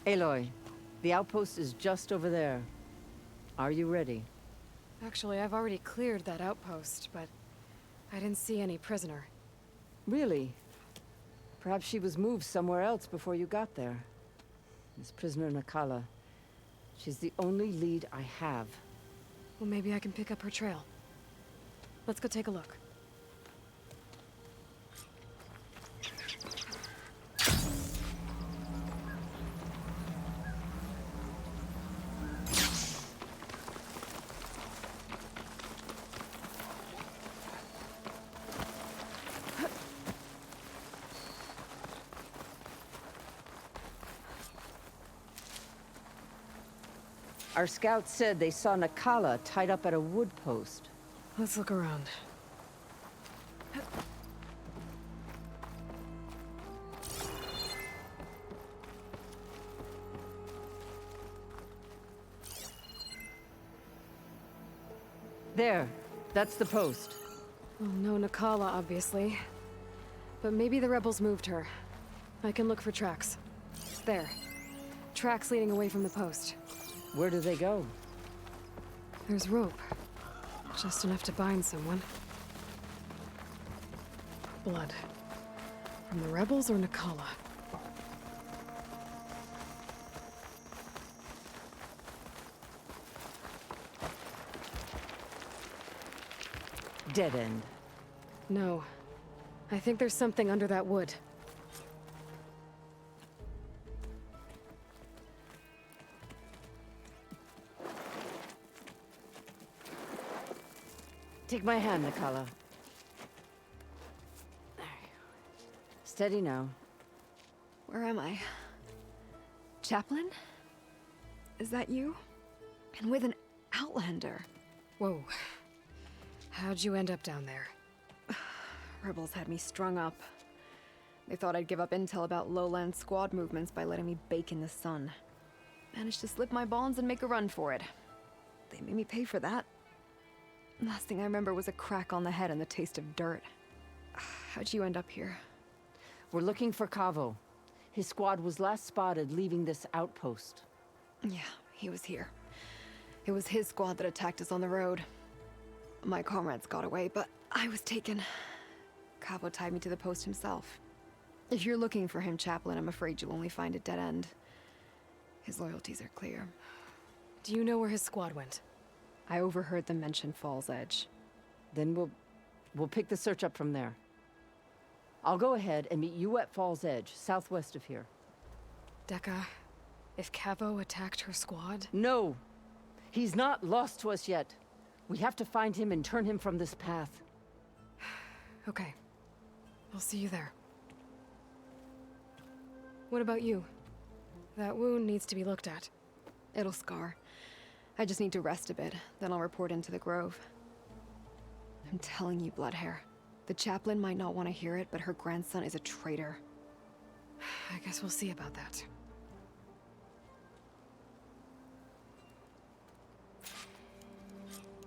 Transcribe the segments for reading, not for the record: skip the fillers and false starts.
Aloy, the outpost is just over there. Are you ready? Actually, I've already cleared that outpost, but I didn't see any prisoner. Really? Perhaps she was moved somewhere else before you got there. This prisoner Nakala. She's the only lead I have. Well, maybe I can pick up her trail. Let's go take a look. Our scouts said they saw Nakala tied up at a wood post. Let's look around. There, that's the post. Well, no Nakala, obviously. But maybe the rebels moved her. I can look for tracks. There. Tracks leading away from the post. Where do they go? There's rope. Just enough to bind someone. Blood. From the rebels or Nakala? Dead end. No. I think there's something under that wood. Take my hand, Nakala. There you go. Steady now. Where am I? Chaplain? Is that you? And with an Outlander. Whoa. How'd you end up down there? Rebels had me strung up. They thought I'd give up intel about lowland squad movements by letting me bake in the sun. Managed to slip my bonds and make a run for it. They made me pay for that. Last thing I remember was a crack on the head and the taste of dirt. How'd you end up here? We're looking for Kavo. His squad was last spotted leaving this outpost. Yeah, he was here. It was his squad that attacked us on the road. My comrades got away, but I was taken. Kavo tied me to the post himself. If you're looking for him, Chaplain, I'm afraid you'll only find a dead end. His loyalties are clear. Do you know where his squad went? I overheard them mention Fall's Edge. Then we'll pick the search up from there. I'll go ahead and meet you at Fall's Edge, southwest of here. Dekka, if Kavo attacked her squad? No! He's not lost to us yet. We have to find him and turn him from this path. Okay. I'll see you there. What about you? That wound needs to be looked at. It'll scar. I just need to rest a bit, then I'll report into the Grove. I'm telling you, Bloodhair. The chaplain might not want to hear it, but her grandson is a traitor. I guess we'll see about that.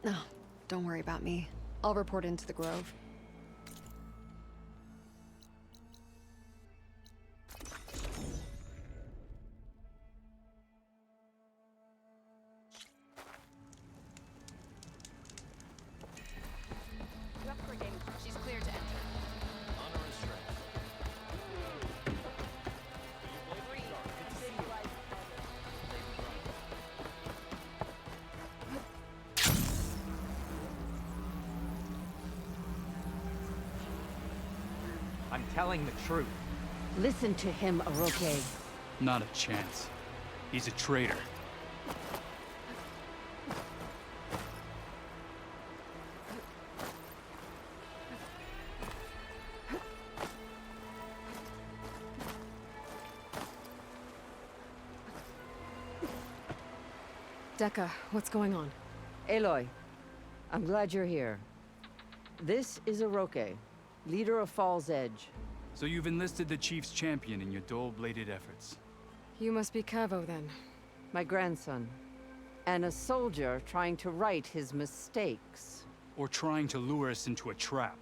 No, don't worry about me. I'll report into the Grove. She's clear to enter. Honor and strength. I'm telling the truth. Listen to him, Oroke. Not a chance. He's a traitor. Dekka, what's going on? Aloy, I'm glad you're here. This is Oroke, leader of Fall's Edge. So you've enlisted the Chief's champion in your dull-bladed efforts. You must be Kavo, then. My grandson. And a soldier trying to right his mistakes. Or trying to lure us into a trap.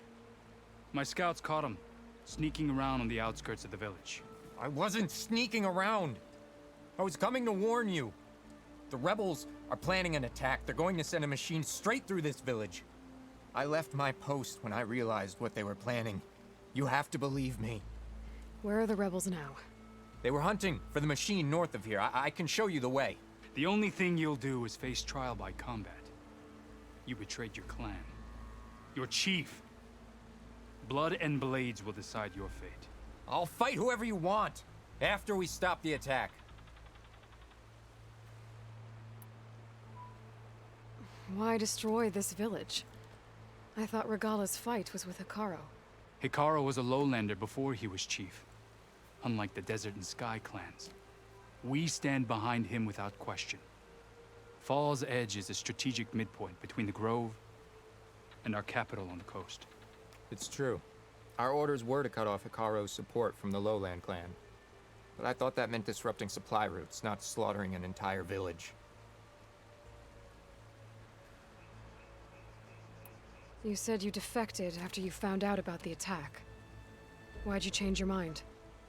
My scouts caught him, sneaking around on the outskirts of the village. I wasn't sneaking around. I was coming to warn you. The rebels are planning an attack. They're going to send a machine straight through this village. I left my post when I realized what they were planning. You have to believe me. Where are the rebels now? They were hunting for the machine north of here. I can show you the way. The only thing you'll do is face trial by combat. You betrayed your clan. Your chief. Blood and blades will decide your fate. I'll fight whoever you want, after we stop the attack. Why destroy this village? I thought Regala's fight was with Hikaru. Hikaru was a lowlander before he was chief. Unlike the Desert and Sky clans. We stand behind him without question. Fall's Edge is a strategic midpoint between the Grove and our capital on the coast. It's true. Our orders were to cut off Hikaru's support from the Lowland clan. But I thought that meant disrupting supply routes, not slaughtering an entire village. You said you defected after you found out about the attack. Why'd you change your mind?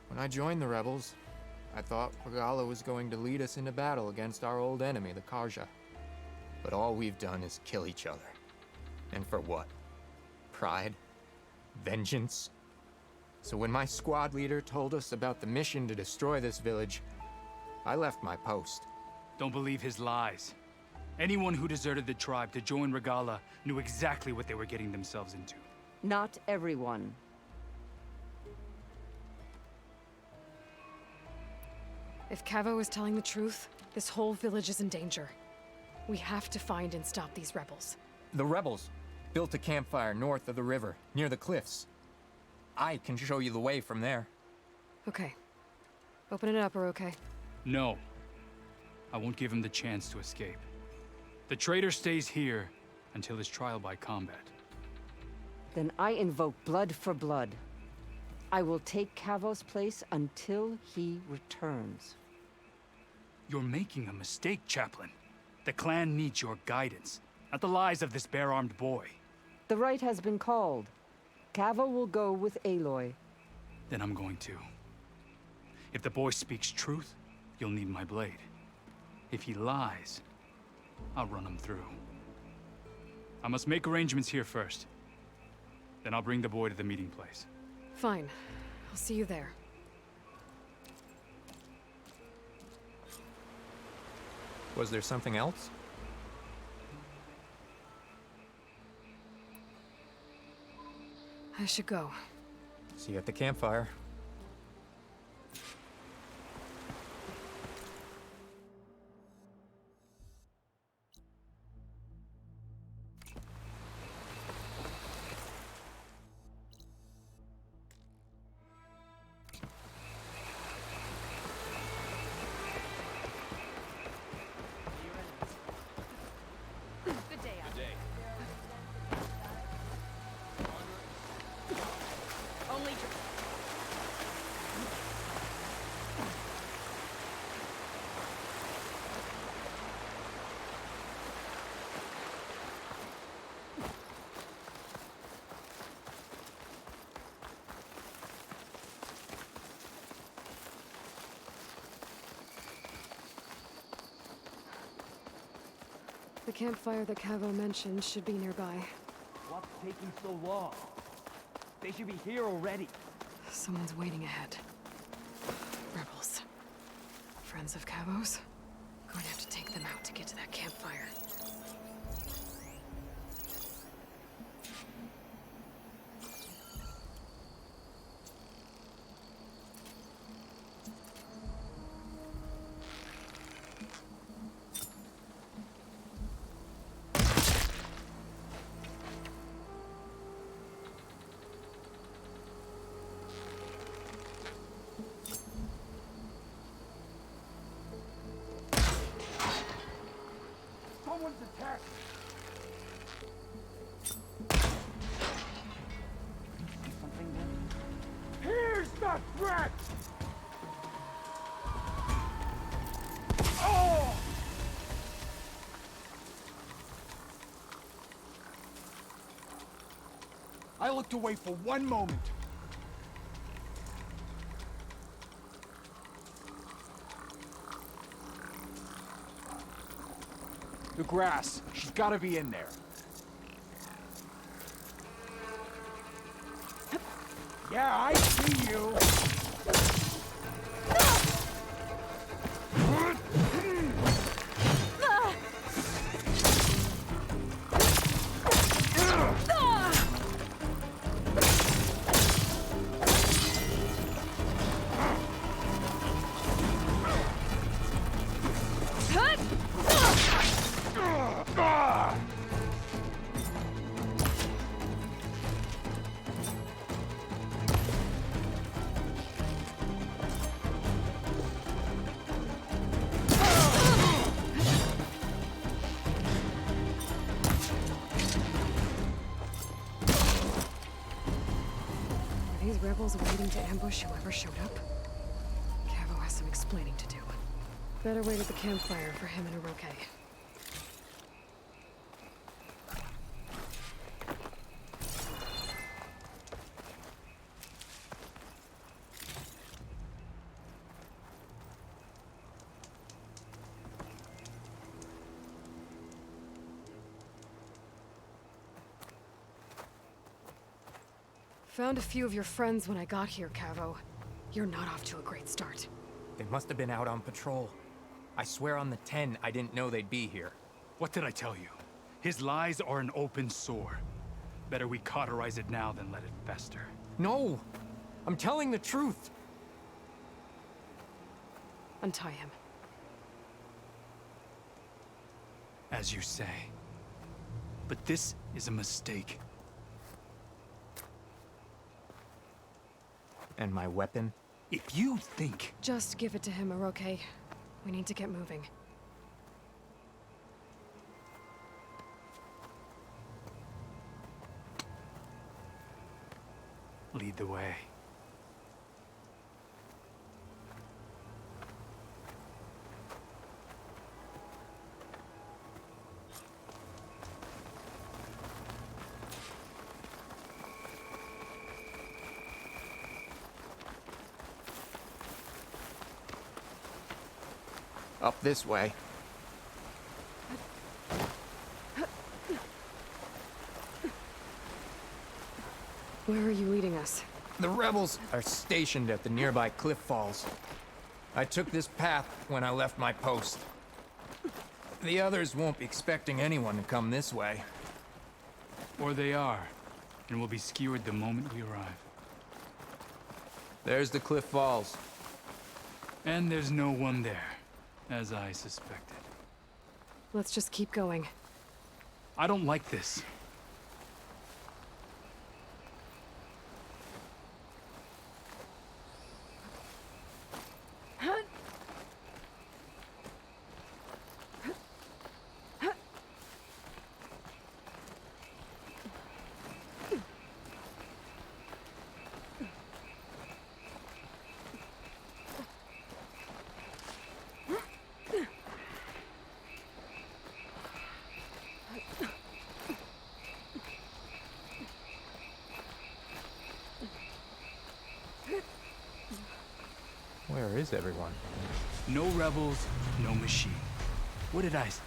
When I joined the rebels, I thought Regala was going to lead us into battle against our old enemy, the Karja. But all we've done is kill each other. And for what? Pride? Vengeance? So when my squad leader told us about the mission to destroy this village, I left my post. Don't believe his lies. Anyone who deserted the tribe to join Regala knew exactly what they were getting themselves into. Not everyone. If Cavo is telling the truth, this whole village is in danger. We have to find and stop these rebels. The rebels built a campfire north of the river, near the cliffs. I can show you the way from there. Okay. Open it up, or okay? No. I won't give him the chance to escape. The traitor stays here until his trial by combat. Then I invoke blood for blood. I will take Cavo's place until he returns. You're making a mistake, Chaplain. The clan needs your guidance, not the lies of this bare-armed boy. The right has been called. Cavo will go with Aloy. Then I'm going to. If the boy speaks truth, you'll need my blade. If he lies, I'll run him through. I must make arrangements here first. Then I'll bring the boy to the meeting place. Fine. I'll see you there. Was there something else? I should go. See you at the campfire. Good day out. Good day. Only The campfire that Cavo mentioned should be nearby. What's taking so long? They should be here already. Someone's waiting ahead. Rebels. Friends of Cavo's? Going to have to take them out to get to that campfire. Someone's attacked! Something then? Here's the threat! I looked away for one moment. The grass. She's gotta be in there. Yeah, I see you! Are these rebels waiting to ambush whoever showed up? Cavo has some explaining to do. Better wait at the campfire for him and Oroke. Found a few of your friends when I got here, Cavo. You're not off to a great start. They must have been out on patrol. I swear on the 10, I didn't know they'd be here. What did I tell you? His lies are an open sore. Better we cauterize it now than let it fester. No! I'm telling the truth! Untie him. As you say. But this is a mistake. And my weapon? If you think... Just give it to him, Oroke. We need to get moving. Lead the way. Up this way. Where are you leading us? The rebels are stationed at the nearby cliff falls. I took this path when I left my post. The others won't be expecting anyone to come this way. Or they are, and will be skewered the moment we arrive. There's the cliff falls. And there's no one there, as I suspected. Let's just keep going. I don't like this. Where is everyone? No rebels, no machine. What did I say?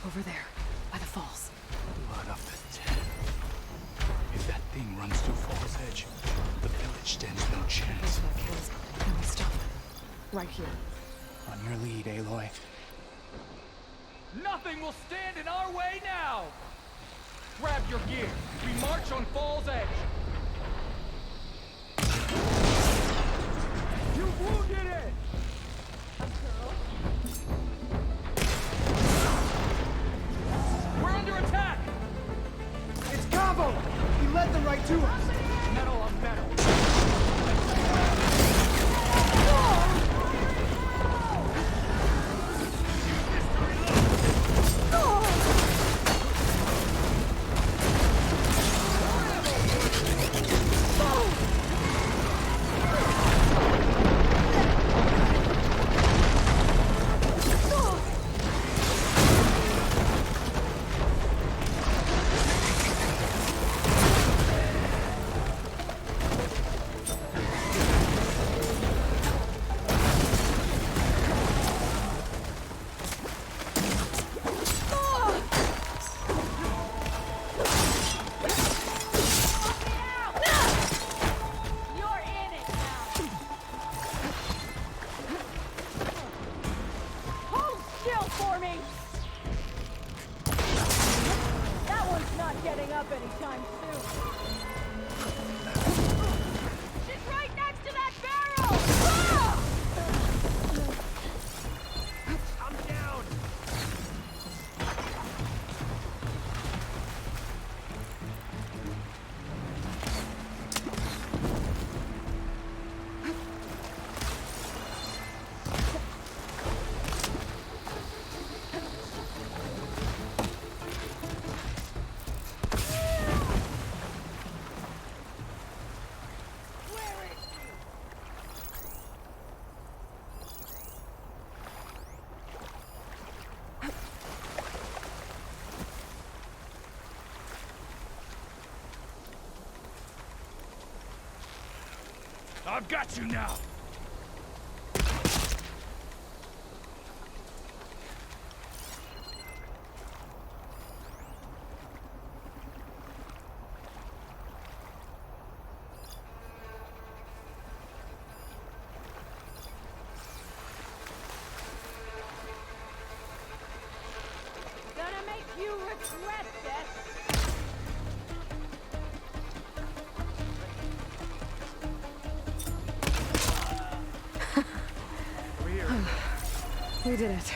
Over there, by the falls. Blood of the 10. If that thing runs to Fall's Edge, the village stands no chance. That kills. Then we stop. Right here. On your lead, Aloy. Nothing will stand in our way now! Grab your gear. We march on Fall's Edge. You wounded it! We're under attack! It's Cavo! He led them right to us! Metal on metal. for me! That one's not getting up anytime soon. She's right next to that barrel! Ah! I'm down! I've got you now! Gonna make you regret this! We did it.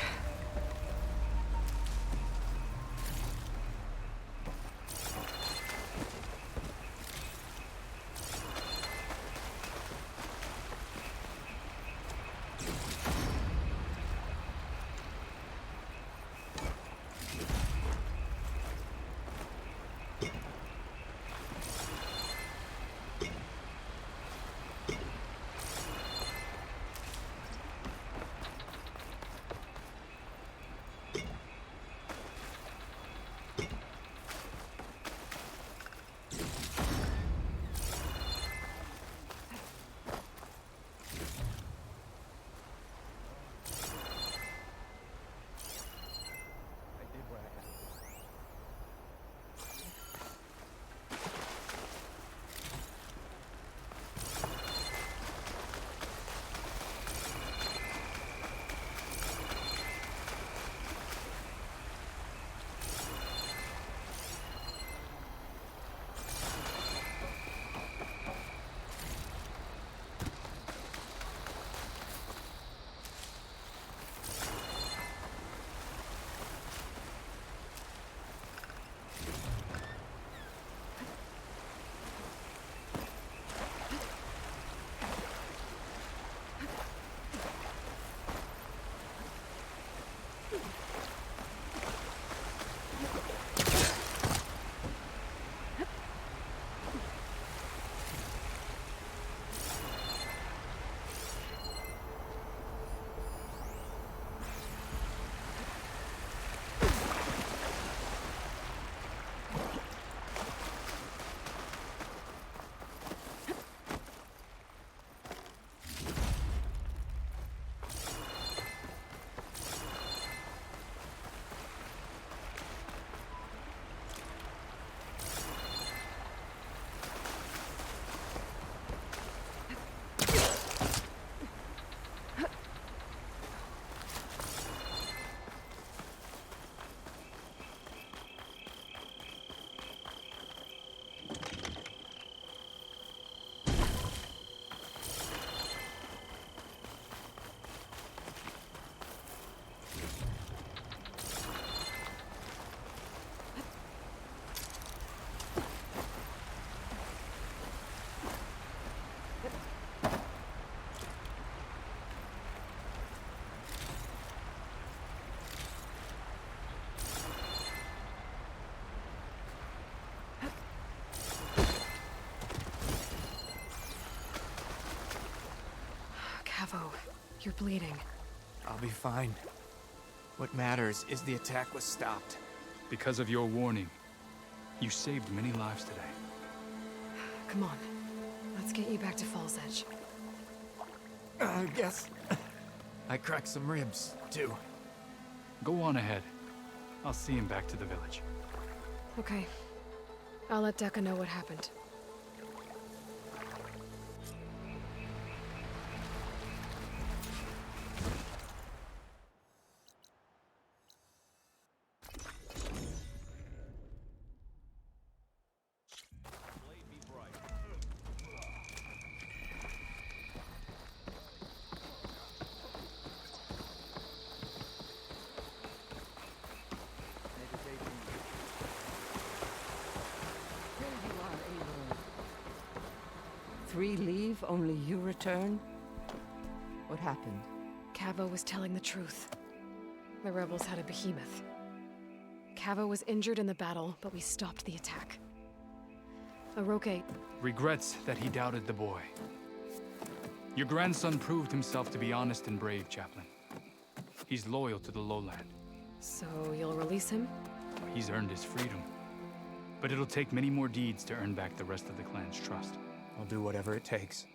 Cavo, you're bleeding. I'll be fine. What matters is the attack was stopped. Because of your warning, you saved many lives today. Come on. Let's get you back to Falls Edge. I guess I cracked some ribs, too. Go on ahead. I'll see him back to the village. Okay. I'll let Dekka know what happened. 3 leave, only you return? What happened? Cavo was telling the truth. The rebels had a behemoth. Cavo was injured in the battle, but we stopped the attack. Aroke, Regrets that he doubted the boy. Your grandson proved himself to be honest and brave, Chaplain. He's loyal to the lowland. so you'll release him? He's earned his freedom. But it'll take many more deeds to earn back the rest of the clan's trust. I'll do whatever it takes.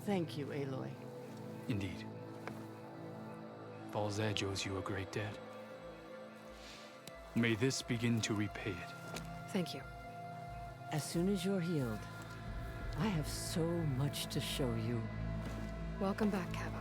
Thank you, Aloy. Indeed. Falls Edge owes you a great debt. May this begin to repay it. Thank you. As soon as you're healed, I have so much to show you. Welcome back, Cavo.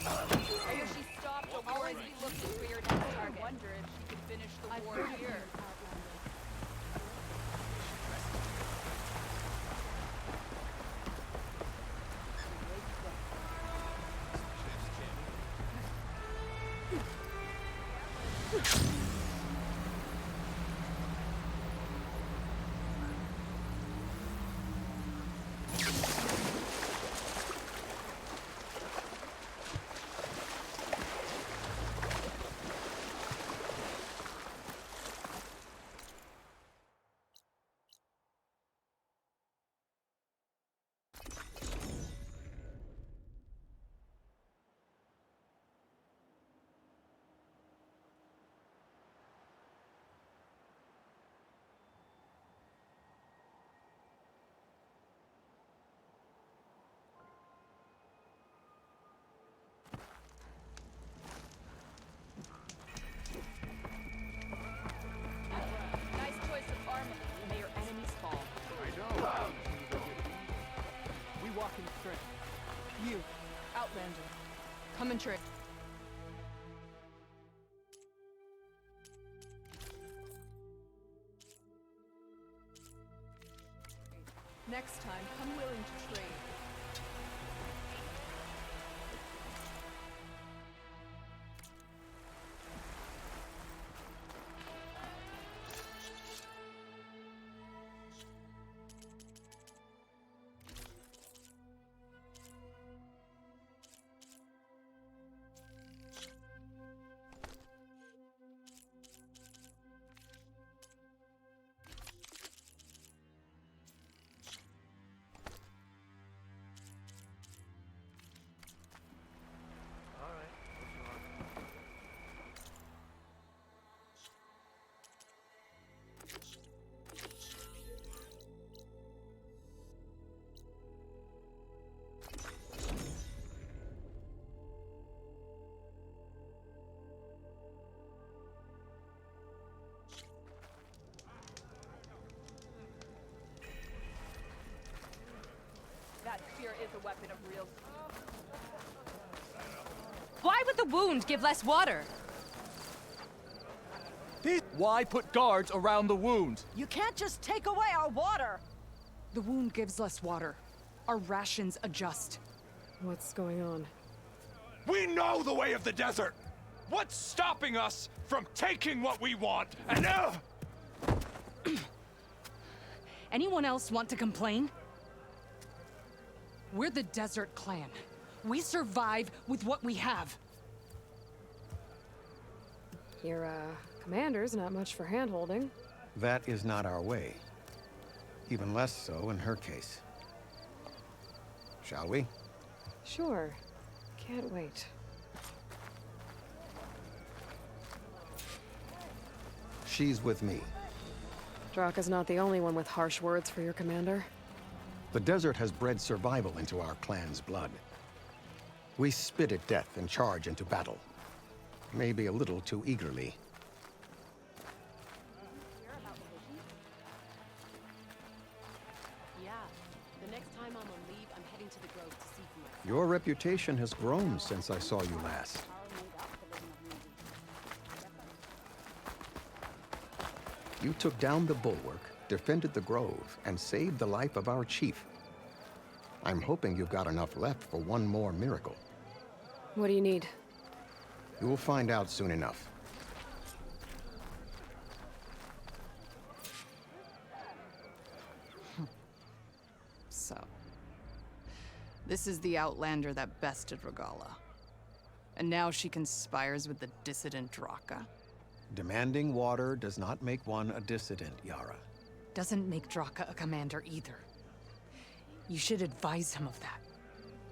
I hear she stopped the war and looking for your next target. I wonder if she could finish the war here. Nice choice of armor. May your enemies fall. We walk in strength. You, Outlander, come and trade. Next time, come willing to trade. That spear is a weapon of real. Why would the wound give less water? Why put guards around the wound? You can't just take away our water! The wound gives less water. Our rations adjust. What's going on? We know the way of the desert! What's stopping us from taking what we want? And Anyone else want to complain? We're the Desert Clan. We survive with what we have. Your, commander's not much for hand-holding. That is not our way. Even less so in her case. Shall we? Sure. Can't wait. She's with me. Draka's not the only one with harsh words for your commander. The desert has bred survival into our clan's blood. We spit at death and charge into battle. Maybe a little too eagerly. Yeah. The next time I'm on leave, I'm heading to the Grove to see for myself. Your reputation has grown since I saw you last. You took down the bulwark, defended the Grove, and saved the life of our chief. I'm hoping you've got enough left for one more miracle. What do you need? You'll find out soon enough. So, this is the Outlander that bested Regala. And now she conspires with the dissident Draka. Demanding water does not make one a dissident, Yara. Doesn't make Draka a commander either. You should advise him of that.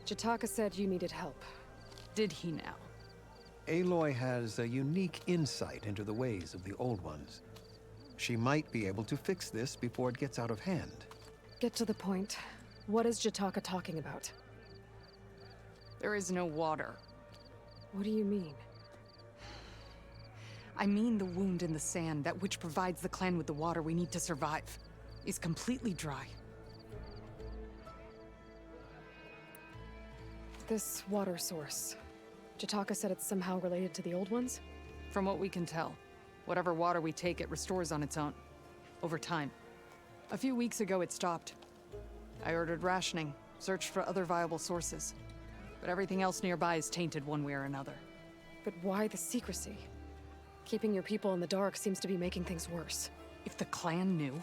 Jataka said you needed help. Did he now? Aloy has a unique insight into the ways of the Old Ones. She might be able to fix this before it gets out of hand. Get to the point. What is Jataka talking about? There is no water. What do you mean? I mean the wound in the sand, that which provides the clan with the water we need to survive, is completely dry. This water source. Jataka said it's somehow related to the Old Ones? From what we can tell, whatever water we take, it restores on its own. Over time. A few weeks ago, it stopped. I ordered rationing, searched for other viable sources. But everything else nearby is tainted one way or another. But why the secrecy? Keeping your people in the dark seems to be making things worse. If the clan knew,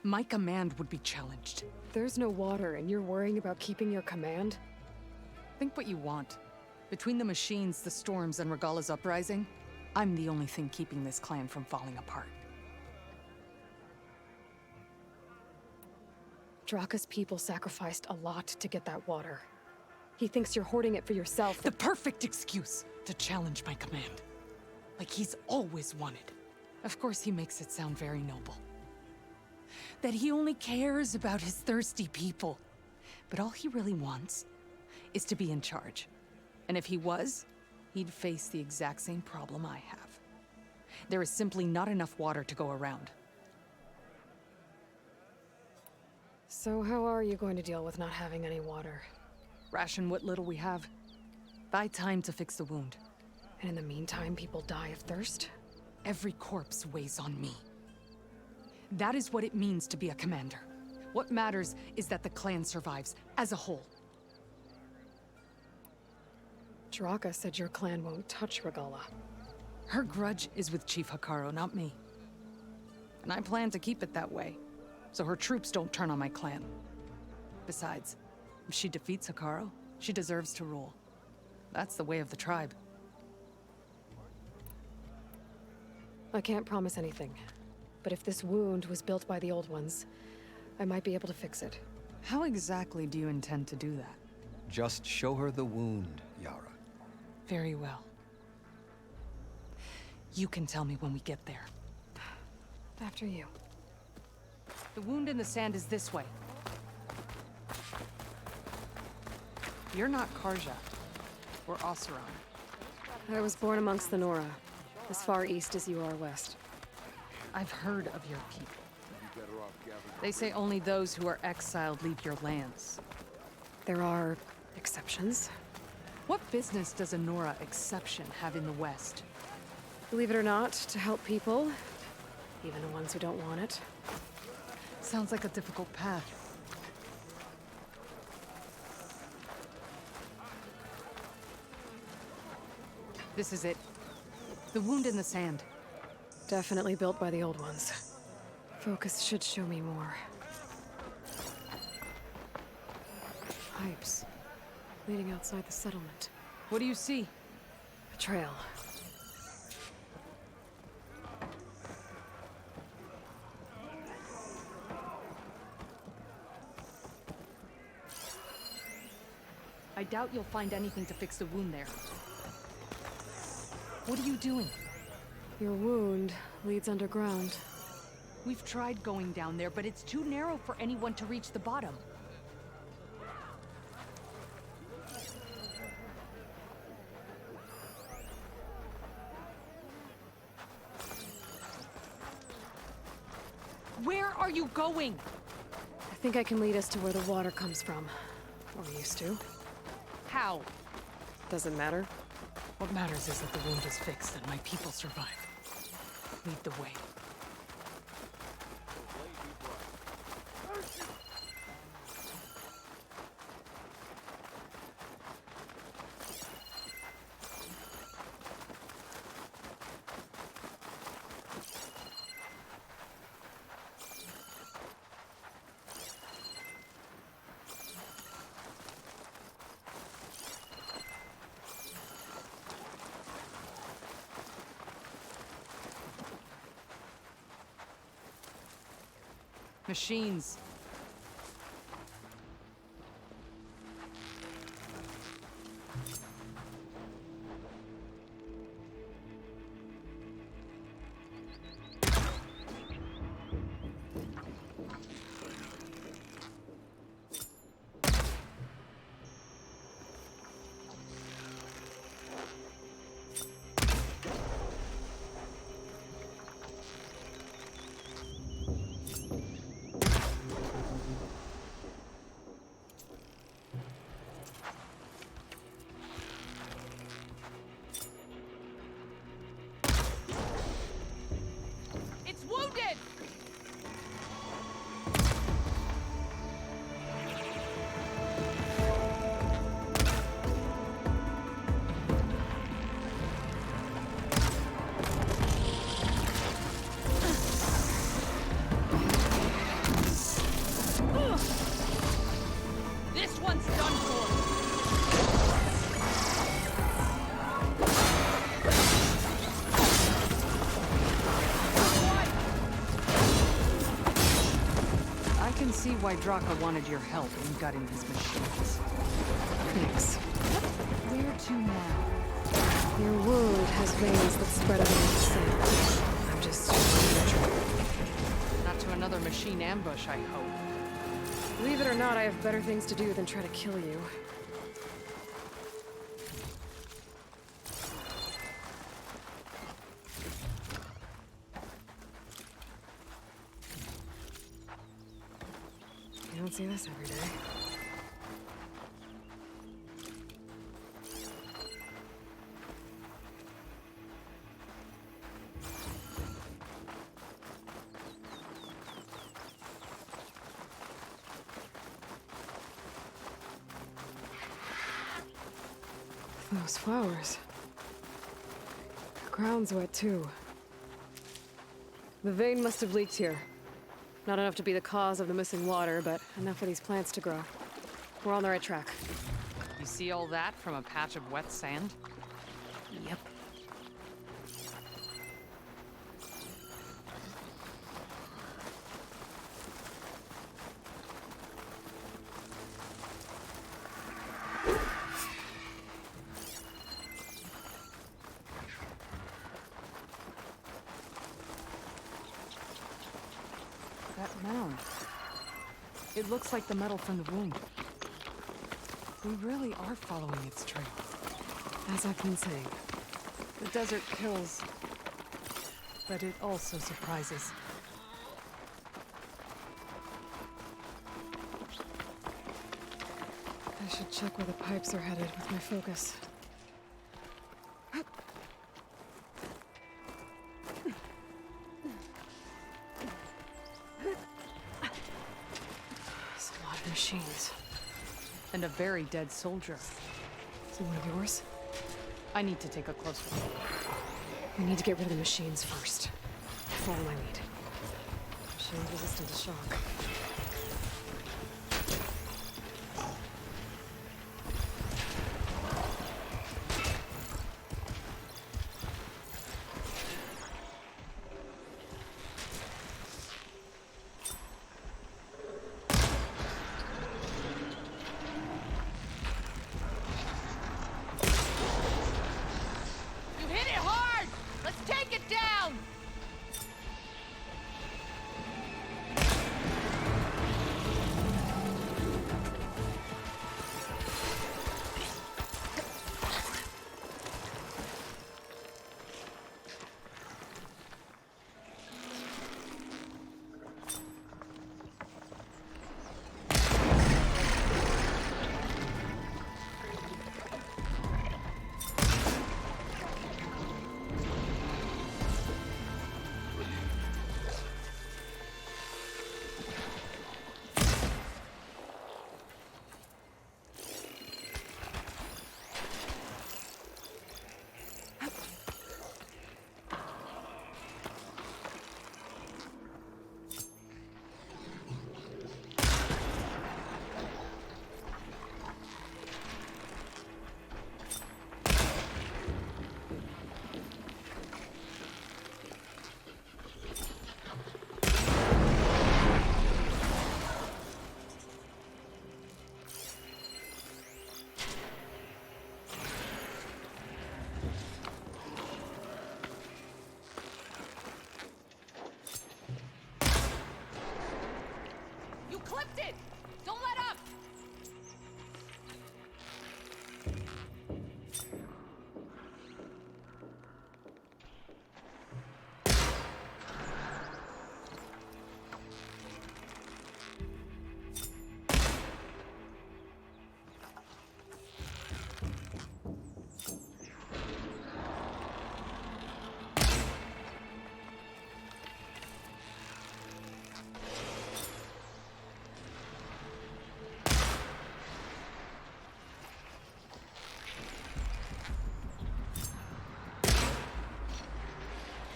my command would be challenged. There's no water and you're worrying about keeping your command? Think what you want. Between the machines, the storms, and Regala's uprising, I'm the only thing keeping this clan from falling apart. Draka's people sacrificed a lot to get that water. He thinks you're hoarding it for yourself. The perfect excuse to challenge my command. Like he's always wanted. Of course he makes it sound very noble. That he only cares about his thirsty people. But all he really wants is to be in charge. And if he was, he'd face the exact same problem I have. There is simply not enough water to go around. So how are you going to deal with not having any water? Ration what little we have. Buy time to fix the wound. And in the meantime, people die of thirst? Every corpse weighs on me. That is what it means to be a commander. What matters is that the clan survives, as a whole. Draka said your clan won't touch Regala. Her grudge is with Chief Hekarro, not me. And I plan to keep it that way, so her troops don't turn on my clan. Besides, if she defeats Hekarro, she deserves to rule. That's the way of the tribe. I can't promise anything, but if this wound was built by the Old Ones, I might be able to fix it. How exactly do you intend to do that? Just show her the wound, Yara. Very well. You can tell me when we get there. After you. The wound in the sand is this way. You're not Karja. We're Oseram. I was born amongst the Nora, as far east as you are west. I've heard of your people. They say only those who are exiled leave your lands. There are exceptions. What business does a Nora exception have in the West? Believe it or not, to help people, even the ones who don't want it. Sounds like a difficult path. This is it. The wound in the sand. Definitely built by the Old Ones. Focus should show me more. Pipes. Leading outside the settlement. What do you see? A trail. I doubt you'll find anything to fix the wound there. What are you doing? Your wound leads underground. We've tried going down there, but it's too narrow for anyone to reach the bottom. Where are you going? I think I can lead us to where the water comes from. Or used to. How? Doesn't matter. What matters is that the wound is fixed and my people survive. Lead the way. Machines. See why Draka wanted your help in gutting his machines. Thanks. Where to now? Your wound has veins that spread underneath the sand. I'm just Not to another machine ambush, I hope. Believe it or not, I have better things to do than try to kill you. You don't see this every day. Those flowers. The ground's wet too. The vein must have leaked here. Not enough to be the cause of the missing water, but enough for these plants to grow. We're on the right track. You see all that from a patch of wet sand? Yep. That mound. It looks like the metal from the wound. We really are following its trail. As I've been saying. The desert kills, but it also surprises. I should check where the pipes are headed with my focus. It's a lot of machines. And a very dead soldier. Is it one of yours? I need to take a closer look. We need to get rid of the machines first. Follow my lead. Seems resistant to shock. You hit it hard! Let's take it down! You clipped it! Don't let up!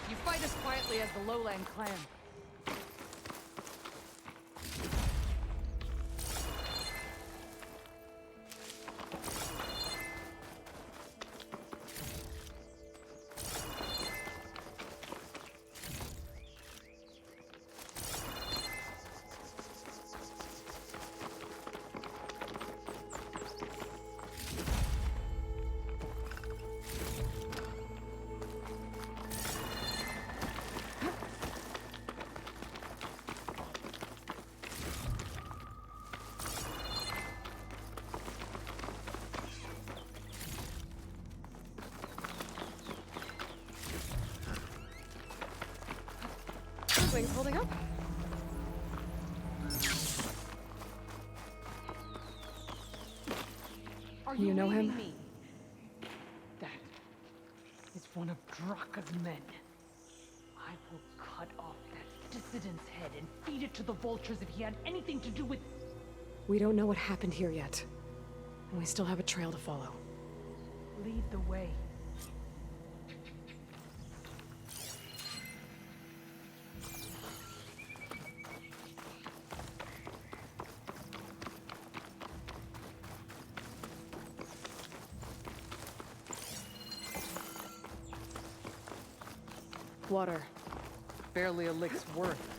You fight as quietly as the Lowland clan. Wings holding up? Are You know him? leaving me? That is one of Draka's men. I will cut off that dissident's head and feed it to the vultures if he had anything to do with... We don't know what happened here yet. And we still have a trail to follow. Lead the way. Water. Barely a lick's worth.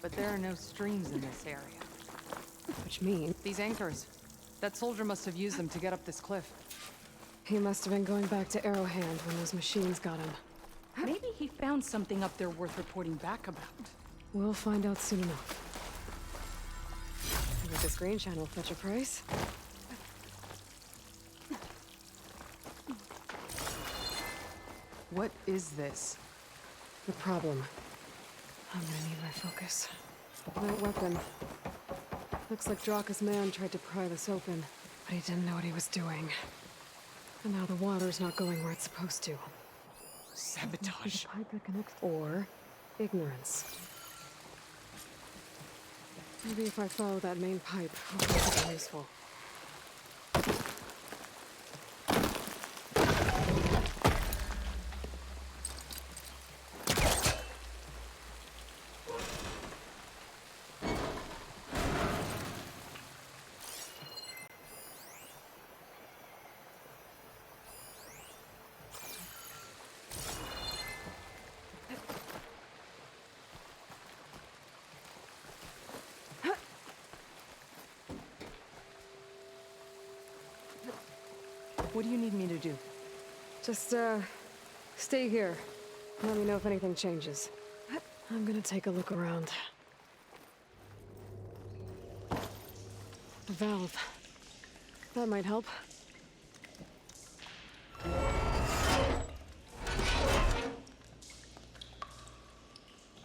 But there are no streams in this area. Which means... These anchors. That soldier must have used them to get up this cliff. He must have been going back to Arrowhand when those machines got him. Maybe he found something up there worth reporting back about. We'll find out soon enough. Would this green channel fetch a price? What is this? The problem. I'm gonna need my focus. That weapon. Looks like Draka's man tried to pry this open, but he didn't know what he was doing. And now the water's not going where it's supposed to. Sabotage. The pipe that connects... Or ignorance. Maybe if I follow that main pipe, I'll find something useful. What do you need me to do? Just, stay here. Let me know if anything changes. I'm gonna take a look around. A valve. That might help.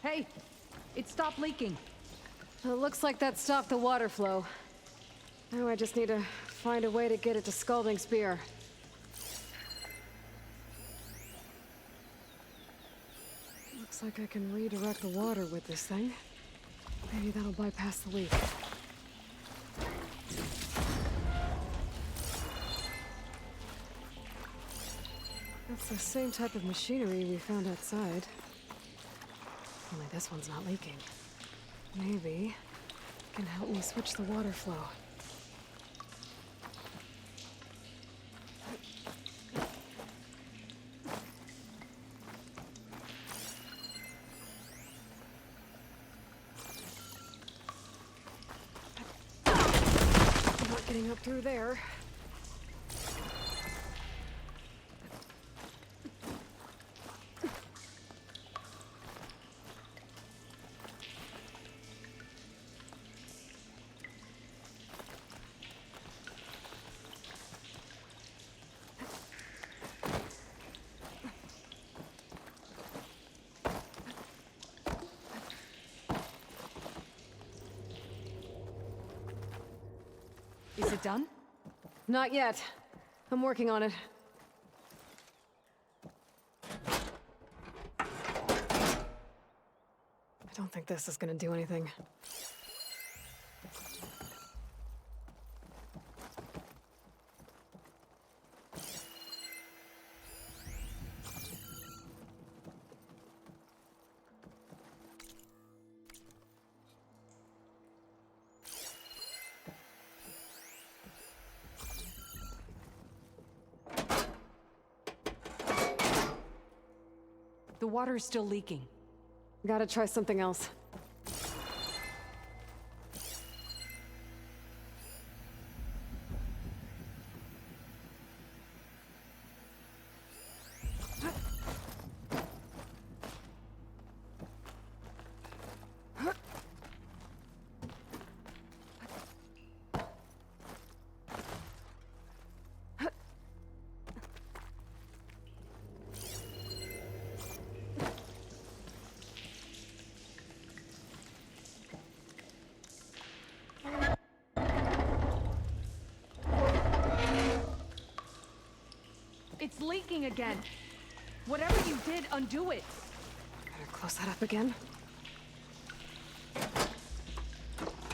Hey! It stopped leaking. It looks like that stopped the water flow. Now I just need to find a way to get it to Scalding Spear. Looks like I can redirect the water with this thing. Maybe that'll bypass the leak. That's the same type of machinery we found outside. Only this one's not leaking. Maybe it can help me switch the water flow. Not getting up through there. Is it done? Not yet. I'm working on it. I don't think this is gonna do anything. The water is still leaking. Gotta try something else. It's leaking again. Whatever you did, undo it. Better close that up again.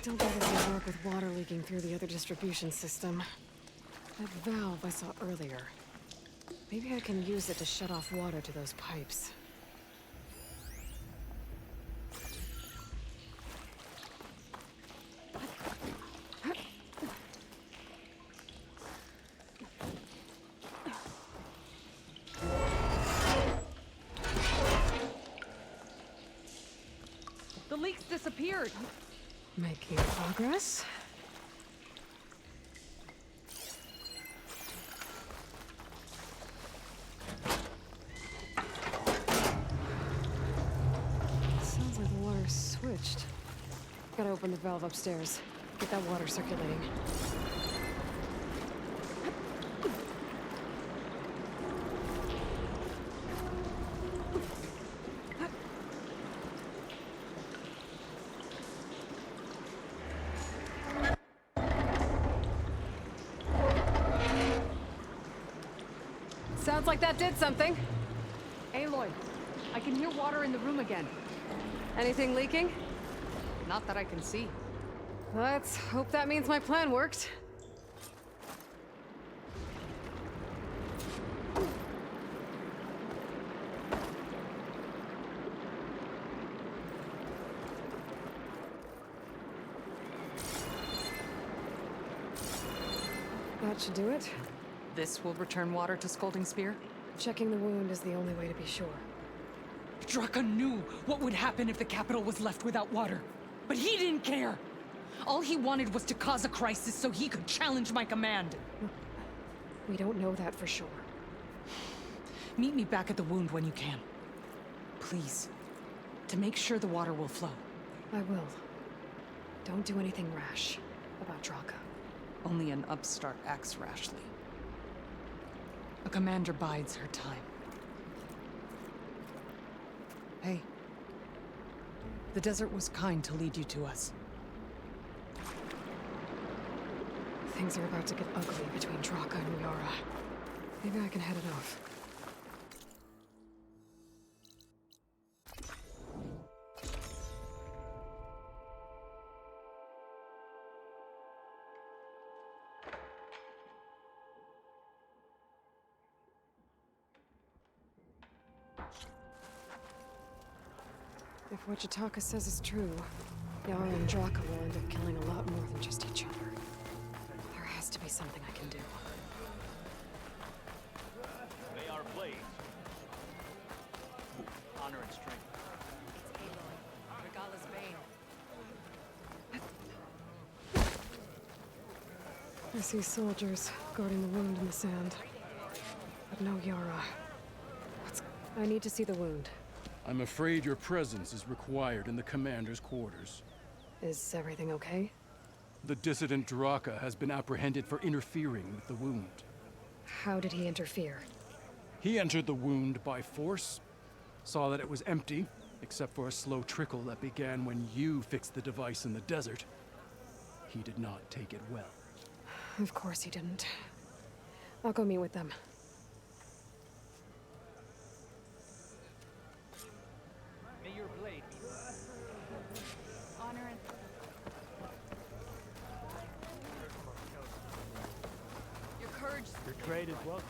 Don't think it's gonna work with water leaking through the other distribution system. That valve I saw earlier. Maybe I can use it to shut off water to those pipes. The leaks disappeared. Making progress. Sounds like the water switched. Gotta open the valve upstairs. Get that water circulating. Sounds like that did something. Aloy, I can hear water in the room again. Anything leaking? Not that I can see. Let's hope that means my plan worked. That should do it. This will return water to Scalding Spear? Checking the wound is the only way to be sure. Draka knew what would happen if the capital was left without water. But he didn't care! All he wanted was to cause a crisis so he could challenge my command. We don't know that for sure. Meet me back at the wound when you can. Please. To make sure the water will flow. I will. Don't do anything rash about Draka. Only an upstart acts rashly. A commander bides her time. Hey. The desert was kind to lead you to us. Things are about to get ugly between Draka and Yara. Maybe I can head it off. If what Jataka says is true, Yara and Draka will end up killing a lot more than just each other. There has to be something I can do. May our blades. Honor and strength. It's Aloy, Regalla's bane. I see soldiers guarding the wound in the sand. But no Yara. I need to see the wound. I'm afraid your presence is required in the commander's quarters. Is everything okay? The dissident Draka has been apprehended for interfering with the wound. How did he interfere? He entered the wound by force, saw that it was empty, except for a slow trickle that began when you fixed the device in the desert. He did not take it well. Of course he didn't. I'll go meet with them. May your blade be Honor and... Your courage... Your trade is welcome.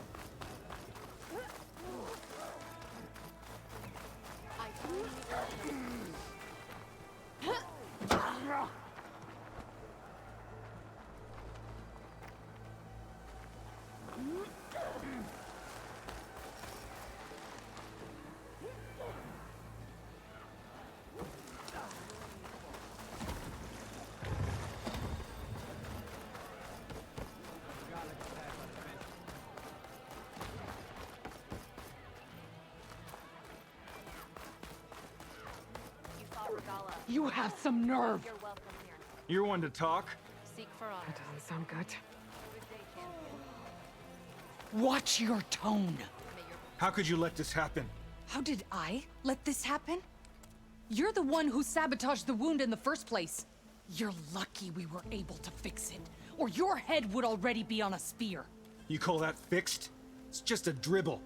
You have some nerve! You're welcome here. You're one to talk. Seek for honor. That doesn't sound good. Good day, champion. Watch your tone! How could you let this happen? How did I let this happen? You're the one who sabotaged the wound in the first place. You're lucky we were able to fix it, or your head would already be on a spear. You call that fixed? It's just a dribble.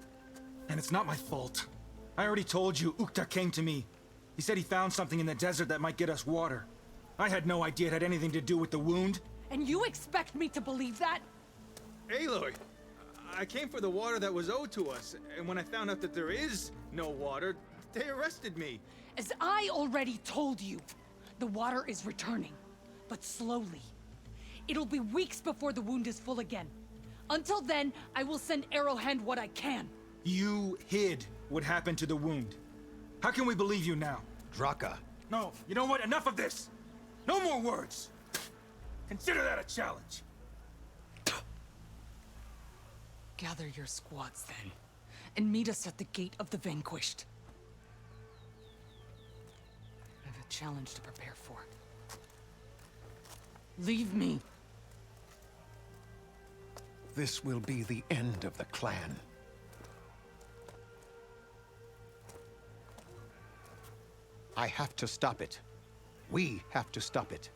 And it's not my fault. I already told you, Ukta came to me. He said he found something in the desert that might get us water. I had no idea it had anything to do with the wound. And you expect me to believe that? Aloy, I came for the water that was owed to us, and when I found out that there is no water, they arrested me. As I already told you, the water is returning, but slowly. It'll be weeks before the wound is full again. Until then, I will send Arrowhand what I can. You hid what happened to the wound. How can we believe you now? Draka. No, you know what? Enough of this! No more words! Consider that a challenge! Gather your squads then, and meet us at the Gate of the Vanquished. I have a challenge to prepare for. Leave me. This will be the end of the clan. I have to stop it. We have to stop it.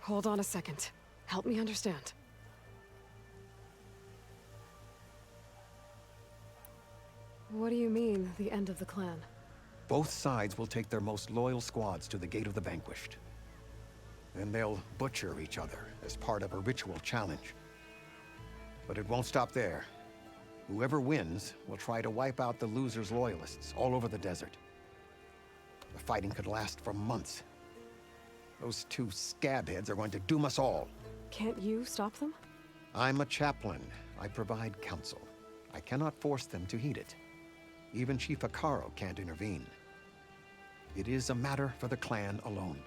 Hold on a second. Help me understand. What do you mean, the end of the clan? Both sides will take their most loyal squads to the Gate of the Vanquished. Then they'll butcher each other as part of a ritual challenge. But it won't stop there. Whoever wins will try to wipe out the loser's loyalists all over the desert. The fighting could last for months. Those two scabheads are going to doom us all. Can't you stop them? I'm a chaplain. I provide counsel. I cannot force them to heed it. Even Chief Hekarro can't intervene. It is a matter for the clan alone.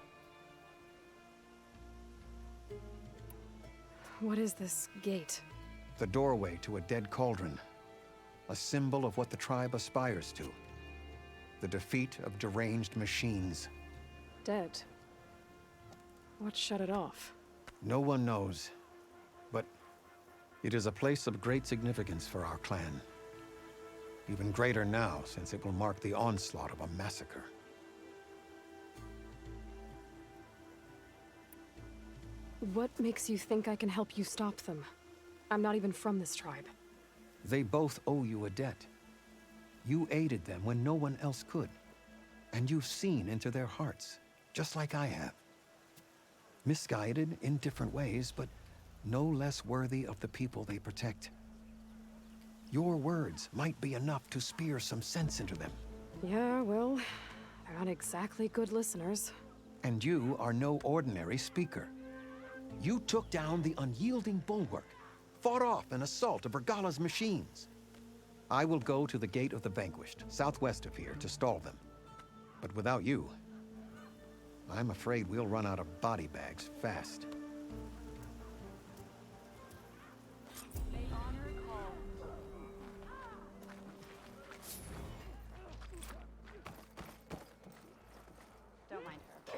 What is this gate? The doorway to a dead cauldron. A symbol of what the tribe aspires to. The defeat of deranged machines. Dead. What shut it off? No one knows. But it is a place of great significance for our clan. Even greater now, since it will mark the onslaught of a massacre. What makes you think I can help you stop them? I'm not even from this tribe. They both owe you a debt. You aided them when no one else could. And you've seen into their hearts, just like I have. Misguided in different ways, but no less worthy of the people they protect. Your words might be enough to spear some sense into them. Yeah, well, they're not exactly good listeners. And you are no ordinary speaker. You took down the unyielding bulwark, fought off an assault of Regala's machines. I will go to the Gate of the Vanquished, southwest of here, to stall them. But without you, I'm afraid we'll run out of body bags fast. Don't mind her.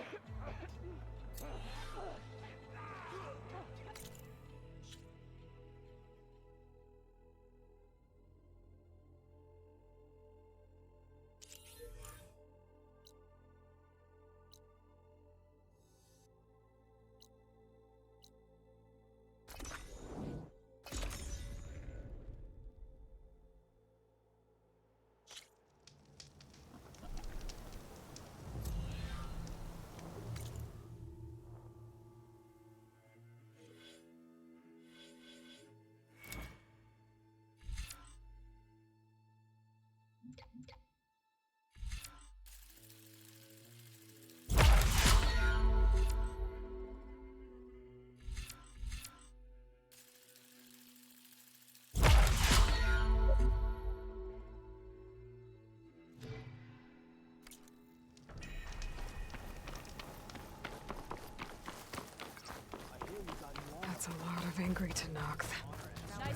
That's a lot of angry Tenakth.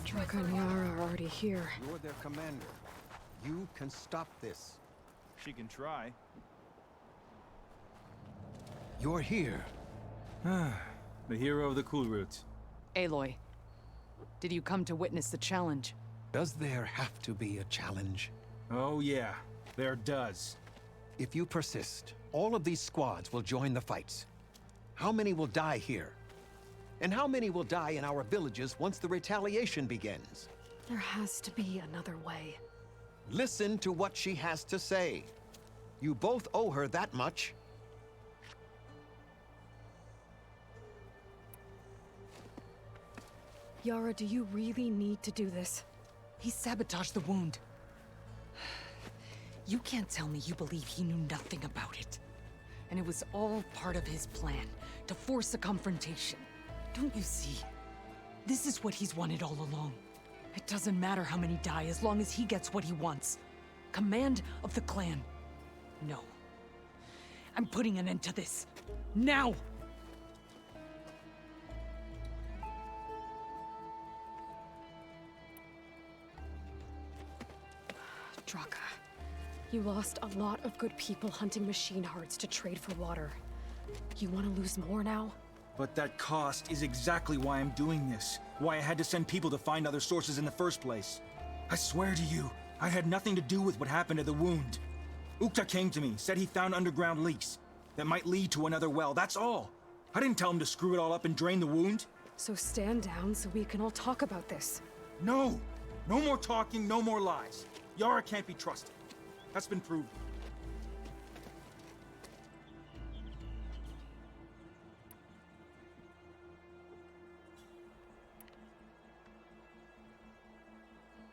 Draka and Yara are already here. You're their commander. You can stop this. She can try. You're here. The hero of the Cool Roots. Aloy, did you come to witness the challenge? Does there have to be a challenge? Oh yeah, there does. If you persist, all of these squads will join the fights. How many will die here? And how many will die in our villages once the retaliation begins? There has to be another way. Listen to what she has to say. You both owe her that much. Yara, do you really need to do this? He sabotaged the wound. You can't tell me you believe he knew nothing about it. And it was all part of his plan, to force a confrontation. Don't you see? This is what he's wanted all along. It doesn't matter how many die as long as he gets what he wants. Command of the clan. No. I'm putting an end to this. Now! Draka, you lost a lot of good people hunting machine hearts to trade for water. You want to lose more now? But that cost is exactly why I'm doing this. Why I had to send people to find other sources in the first place. I swear to you, I had nothing to do with what happened to the wound. Ukta came to me, said he found underground leaks that might lead to another well, that's all. I didn't tell him to screw it all up and drain the wound. So stand down so we can all talk about this. No! No more talking, no more lies. Yara can't be trusted. That's been proven.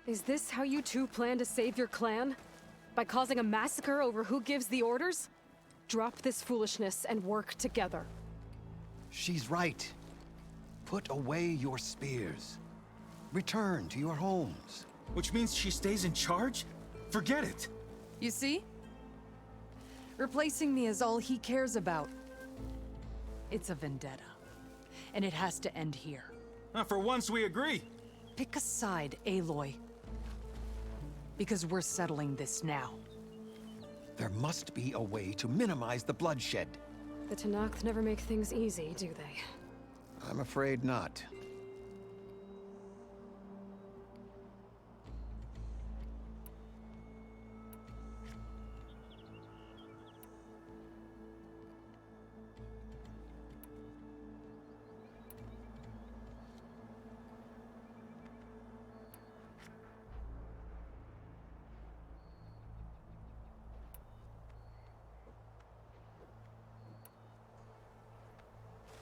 Is this how you two plan to save your clan? By causing a massacre over who gives the orders? Drop this foolishness and work together. She's right. Put away your spears. Return to your homes. Which means she stays in charge? Forget it. You see? Replacing me is all he cares about. It's a vendetta. And it has to end here. For once we agree. Pick a side, Aloy. Because we're settling this now. There must be a way to minimize the bloodshed. The Tenakth never make things easy, do they? I'm afraid not.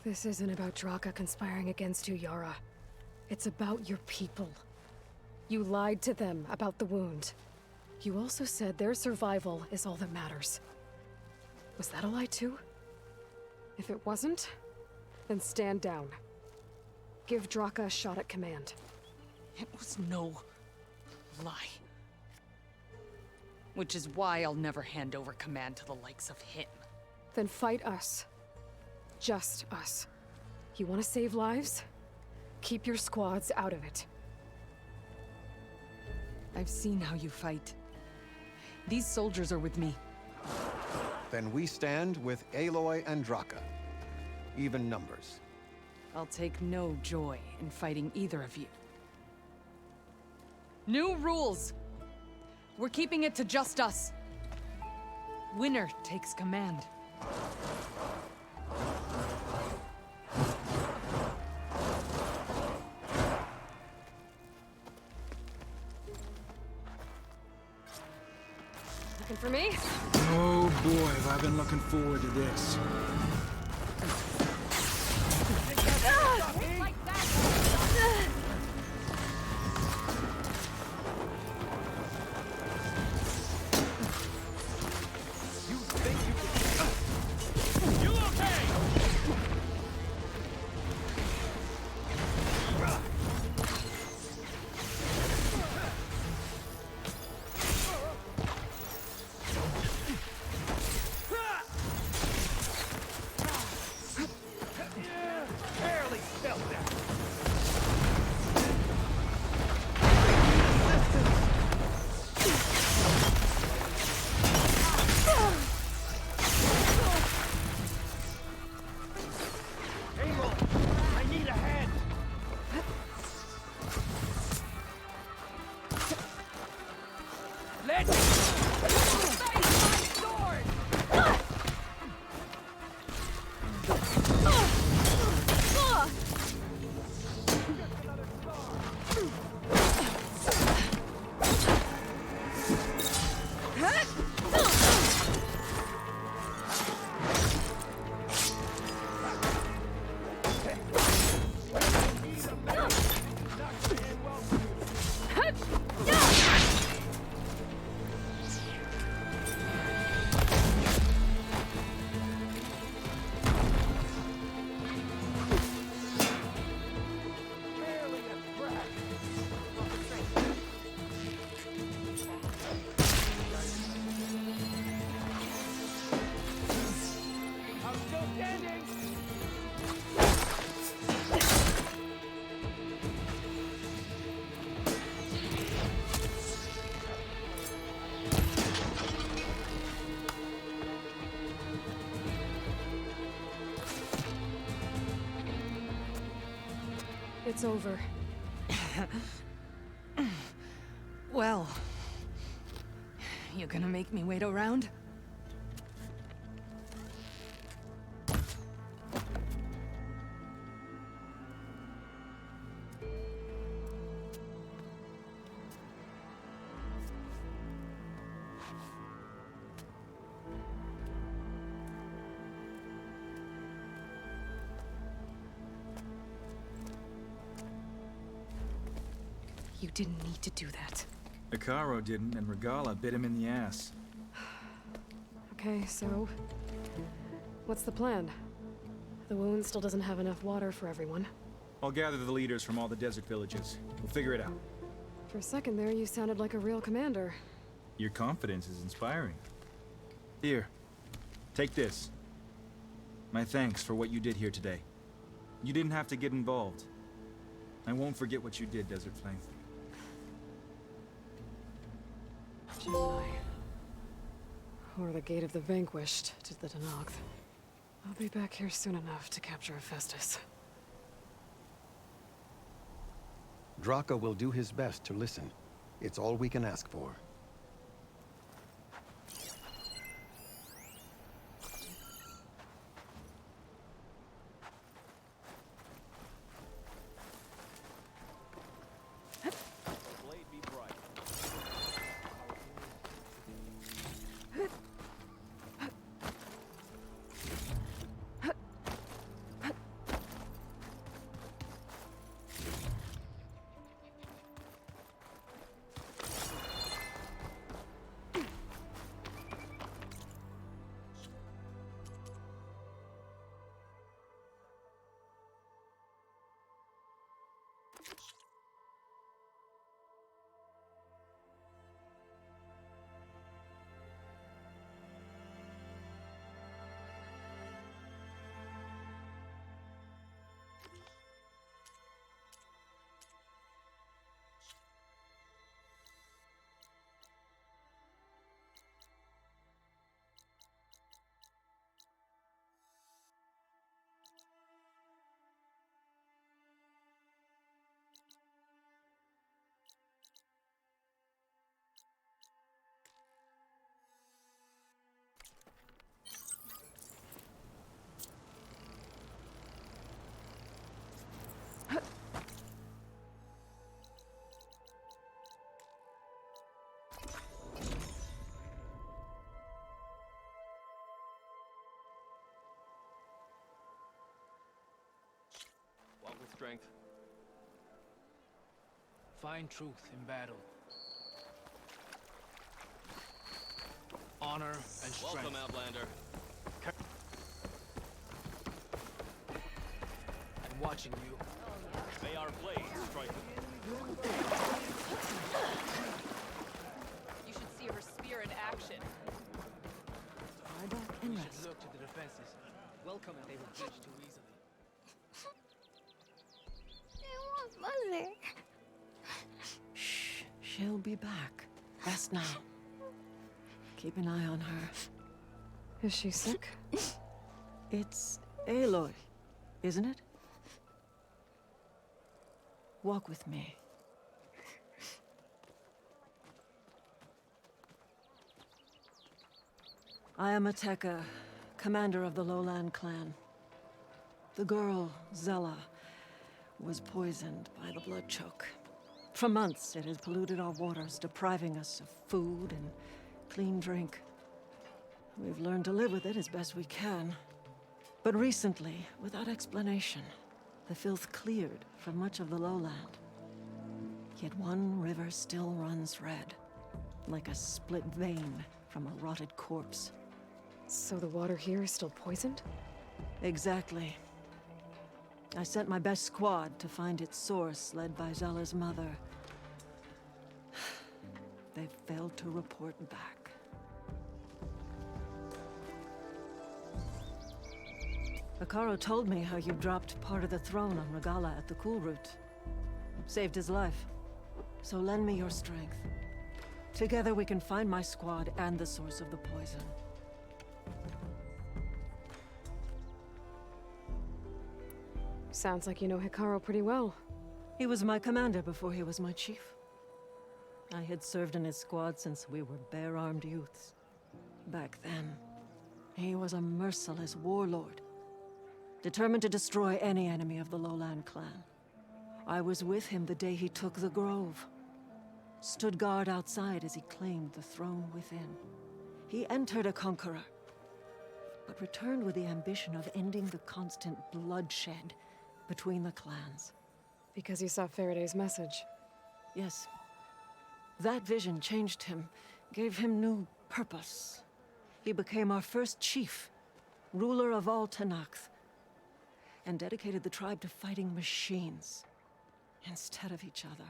This isn't about Draka conspiring against you, Yara. It's about your people. You lied to them about the wound. You also said their survival is all that matters. Was that a lie too? If it wasn't, then stand down. Give Draka a shot at command. It was no lie. Which is why I'll never hand over command to the likes of him. Then fight us. Just us. You want to save lives? Keep your squads out of it. I've seen how you fight. These soldiers are with me. Then we stand with Aloy and Draka. Even numbers. I'll take no joy in fighting either of you. New rules! We're keeping it to just us. Winner takes command. Looking for me? Oh boy, have I been looking forward to this. It's over. Well, you gonna make me wait around? You didn't need to do that. Hekarro didn't, and Regalla bit him in the ass. Okay, so... what's the plan? The wound still doesn't have enough water for everyone. I'll gather the leaders from all the desert villages. We'll figure it out. For a second there, you sounded like a real commander. Your confidence is inspiring. Here, take this. My thanks for what you did here today. You didn't have to get involved. I won't forget what you did, Desert Flame. Gemini. Or the Gate of the Vanquished to the Tenakth. I'll be back here soon enough to capture Hephaestus. Draka will do his best to listen. It's all we can ask for. Blade be bright. Walk with strength. Find truth in battle. Honor and strength. Welcome, Outlander. I'm watching you. May our blades strike them. You should see her spear in action. We should look to the defenses. Welcome if they were breached too easily. Mother. Shh. She'll be back. Rest now. Keep an eye on her. Is she sick? It's Aloy, isn't it? Walk with me. I am Ateka, commander of the Lowland clan. The girl, Zella, was poisoned by the blood choke. For months, it has polluted our waters, depriving us of food and clean drink. We've learned to live with it as best we can. But recently, without explanation, the filth cleared from much of the lowland. Yet one river still runs red, like a split vein from a rotted corpse. So the water here is still poisoned? Exactly. I sent my best squad to find its source, led by Zella's mother. They failed to report back. Hekarro told me how you dropped part of the throne on Regalla at the Cool Root. Saved his life. So lend me your strength. Together we can find my squad and the source of the poison. Sounds like you know Hekarro pretty well. He was my commander before he was my chief. I had served in his squad since we were bare-armed youths. Back then, he was a merciless warlord, determined to destroy any enemy of the Lowland clan. I was with him the day he took the Grove. Stood guard outside as he claimed the throne within. He entered a conqueror, but returned with the ambition of ending the constant bloodshed between the clans. Because you saw Faraday's message? Yes. That vision changed him, gave him new purpose. He became our first chief, ruler of all Tenakth, and dedicated the tribe to fighting machines instead of each other.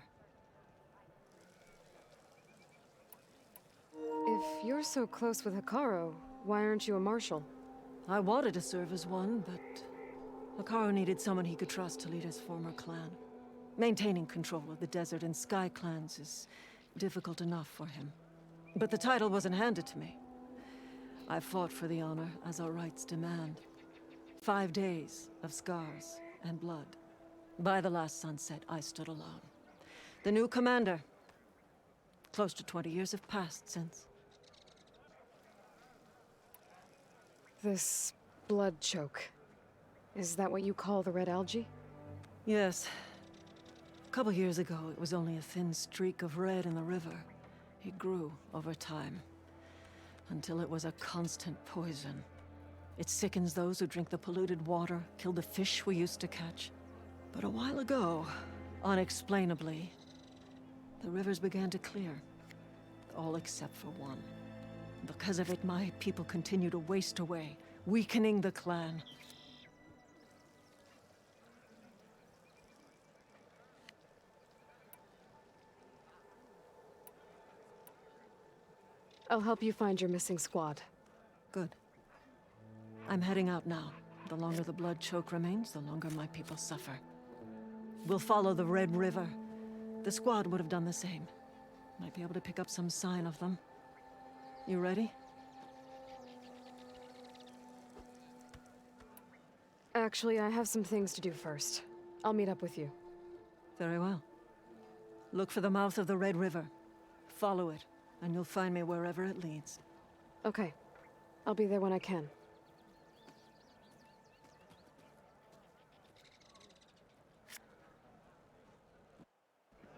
If you're so close with Hekarro, why aren't you a marshal? I wanted to serve as one, but Hekarro needed someone he could trust to lead his former clan. Maintaining control of the desert and sky clans is difficult enough for him. But the title wasn't handed to me. I fought for the honor as our rights demand. 5 days of scars and blood. By the last sunset, I stood alone. The new commander. Close to 20 years have passed since. This blood choke. Is that what you call the red algae? Yes. A couple years ago, it was only a thin streak of red in the river. It grew over time, until it was a constant poison. It sickens those who drink the polluted water, kill the fish we used to catch. But a while ago, unexplainably, the rivers began to clear. All except for one. Because of it, my people continue to waste away, weakening the clan. I'll help you find your missing squad. Good. I'm heading out now. The longer the blood choke remains, the longer my people suffer. We'll follow the Red River. The squad would have done the same. Might be able to pick up some sign of them. You ready? Actually, I have some things to do first. I'll meet up with you. Very well. Look for the mouth of the Red River. Follow it, and you'll find me wherever it leads. Okay. I'll be there when I can.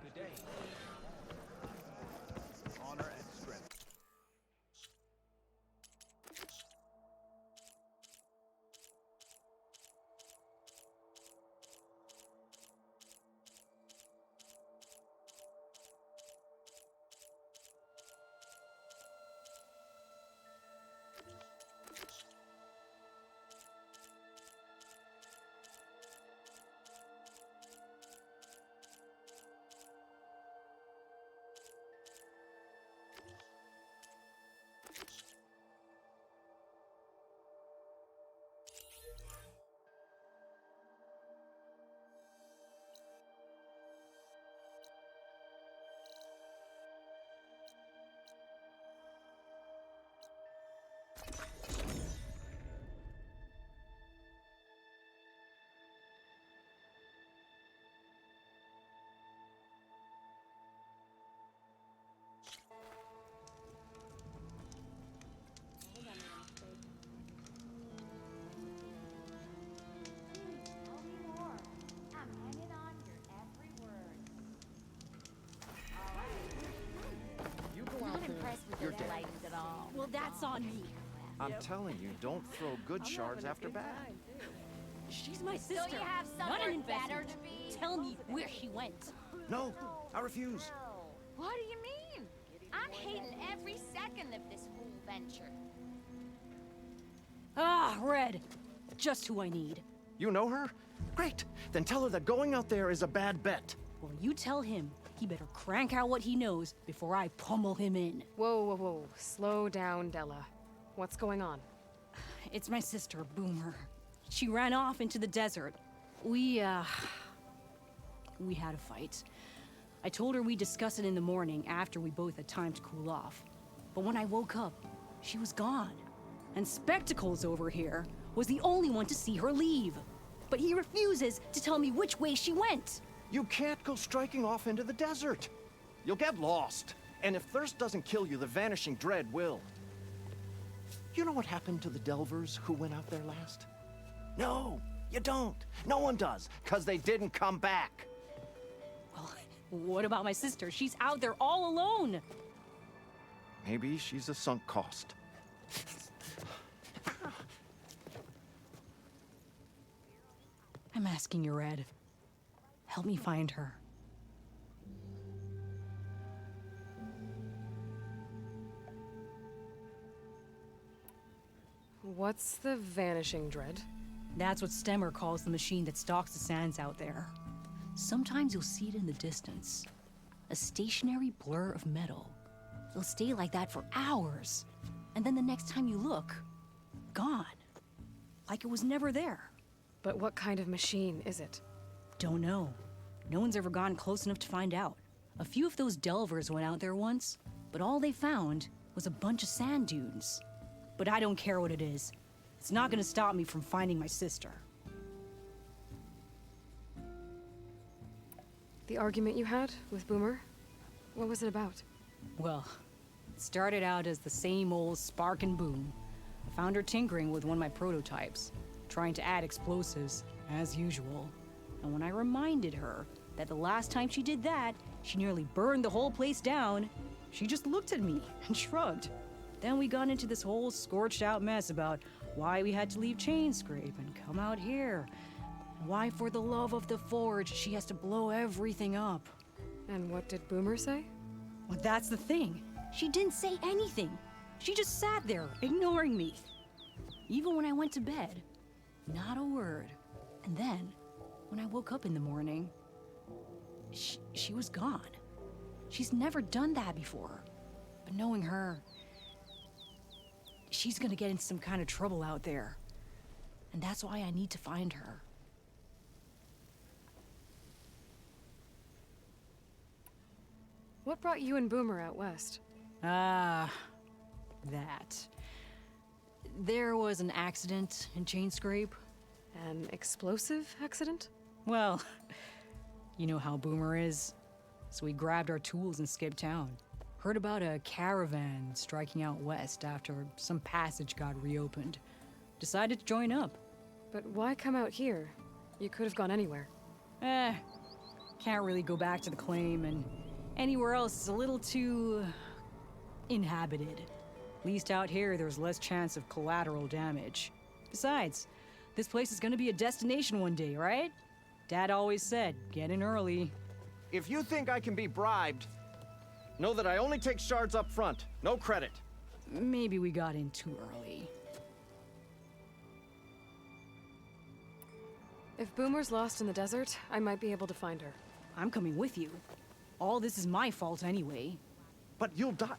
Good day. Honor and strength. You're dead. Well, that's on me. I'm telling you, don't throw good shards after bad. She's my sister. Don't you have not somewhere an better investment. to be? Tell me where she went. No, I refuse. What do you mean? I'm hating every second of this whole venture. Ah, Red. Just who I need. You know her? Great. Then tell her that going out there is a bad bet. Well, you tell him he better crank out what he knows before I pummel him in. Whoa, whoa, whoa. Slow down, Della. What's going on? It's my sister, Boomer. She ran off into the desert. We had a fight. I told her we'd discuss it in the morning after we both had time to cool off. But when I woke up, she was gone. And Spectacles over here was the only one to see her leave. But he refuses to tell me which way she went. You can't go striking off into the desert. You'll get lost. And if thirst doesn't kill you, the Vanishing Dread will. You know what happened to the Delvers who went out there last? No, you don't. No one does, because they didn't come back. Well, what about my sister? She's out there all alone. Maybe she's a sunk cost. I'm asking you, Red. Help me find her. What's the Vanishing Dread? That's what Stemmer calls the machine that stalks the sands out there. Sometimes you'll see it in the distance. A stationary blur of metal. It'll stay like that for hours. And then the next time you look, gone. Like it was never there. But what kind of machine is it? Don't know. No one's ever gone close enough to find out. A few of those delvers went out there once, but all they found was a bunch of sand dunes. But I don't care what it is. It's not gonna stop me from finding my sister. The argument you had with Boomer? What was it about? Well, it started out as the same old spark and boom. I found her tinkering with one of my prototypes, trying to add explosives, as usual. And when I reminded her that the last time she did that, she nearly burned the whole place down, she just looked at me and shrugged. Then we got into this whole scorched out mess about why we had to leave Chainscrape and come out here. And why, for the love of the Forge, she has to blow everything up. And what did Boomer say? Well, that's the thing. She didn't say anything. She just sat there, ignoring me. Even when I went to bed, not a word. And then, when I woke up in the morning, she was gone. She's never done that before. But knowing her, she's gonna get in some kind of trouble out there. And that's why I need to find her. What brought you and Boomer out west? That. There was an accident in Chainscrape. An explosive accident? Well, you know how Boomer is. So we grabbed our tools and skipped town. Heard about a caravan striking out west after some passage got reopened. Decided to join up. But why come out here? You could have gone anywhere. Can't really go back to the claim, and anywhere else is a little too inhabited. At least out here, there's less chance of collateral damage. Besides, this place is gonna be a destination one day, right? Dad always said, get in early. If you think I can be bribed, know that I only take shards up front, no credit. Maybe we got in too early. If Boomer's lost in the desert, I might be able to find her. I'm coming with you. All this is my fault anyway. But you'll die.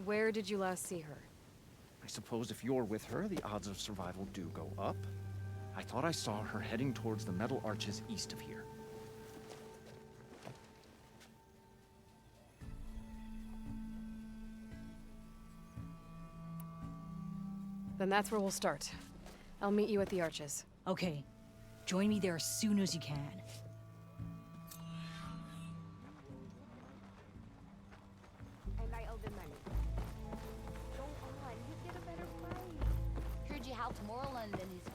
Where did you last see her? I suppose if you're with her, the odds of survival do go up. I thought I saw her heading towards the metal arches east of here. Then that's where we'll start. I'll meet you at the arches. Okay. Join me there as soon as you can. And I owe the money. Go on, you get a better price. Heard you helped Moreland and his